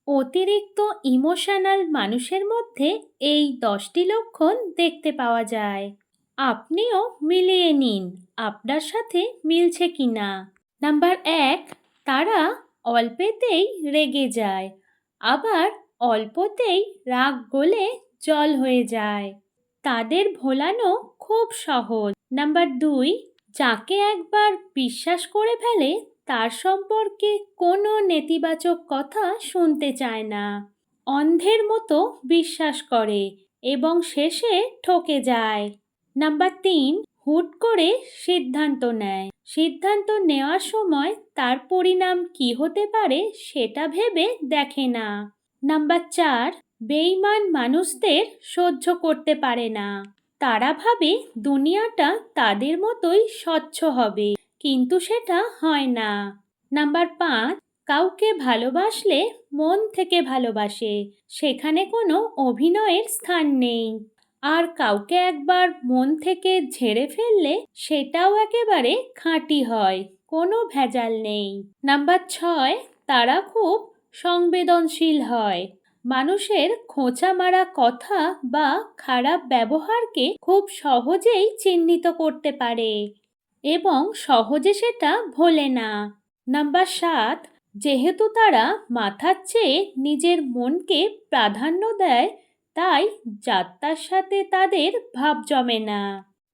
অতিরিক্ত ইমোশনাল মানুষের মধ্যে এই 10টি লক্ষণ দেখতে পাওয়া যায়। আপনিও মিলিয়ে নিন আপনার সাথে মিলছে কিনা। নাম্বার 1, তারা অল্পেতেই রেগে যায়, আবার অল্পতেই রাগ গলে জল হয়ে যায়। তাদের ভোলানো খুব সহজ। নাম্বার 2, যাকে একবার বিশ্বাস করে ফেলে তার সম্পর্কে কোনো নেতিবাচক কথা শুনতে চায় না। অন্ধের মতো বিশ্বাস করে এবং শেষে ঠকে যায়। নাম্বার 3, হুট করে সিদ্ধান্ত নেয়। সিদ্ধান্ত নেওয়ার সময় তার পরিণাম কি হতে পারে সেটা ভেবে দেখে না। নাম্বার 4, বেঈমান মানুষদের সহ্য করতে পারে না। তারা ভাবে দুনিয়াটা তাদের মতোই স্বচ্ছ হবে, কিন্তু সেটা হয় না। নাম্বার 5, কাউকে ভালোবাসলে মন থেকে ভালোবাসে, সেখানে কোনো অভিনয়ের স্থান নেই। আর কাউকে একবার মন থেকে ঝেড়ে ফেললে সেটাও একেবারে খাঁটি হয়, কোনো ভেজাল নেই। নাম্বার 6, তারা খুব সংবেদনশীল হয়। মানুষের খোঁচা মারা কথা বা খারাপ ব্যবহারকে খুব সহজেই চিহ্নিত করতে পারে এবং সহজে সেটা ভোলে না। নাম্বার 7, যেহেতু তারা মাথার চেয়ে নিজের মনকে প্রাধান্য দেয়, তাই যাত্রার সাথে তাদের ভাব জমে না।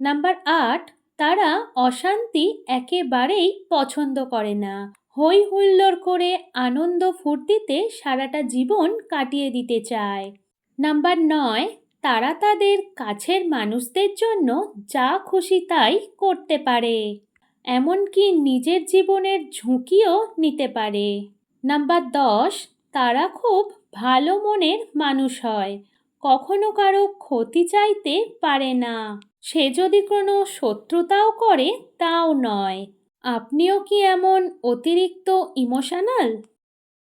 নাম্বার 8, তারা অশান্তি একেবারেই পছন্দ করে না। হই হুল্লোড় করে আনন্দ ফুর্তিতে সারাটা জীবন কাটিয়ে দিতে চায়। নাম্বার 9, তারা তাদের কাছের মানুষদের জন্য যা খুশি তাই করতে পারে, এমনকি নিজের জীবনের ঝুঁকিও নিতে পারে। নাম্বার 10, তারা খুব ভালো মনের মানুষ হয়, কখনো কারো ক্ষতি চাইতে পারে না। সে যদি কোনো শত্রুতাও করে তাও নয়। আপনিও কি এমন অতিরিক্ত ইমোশনাল?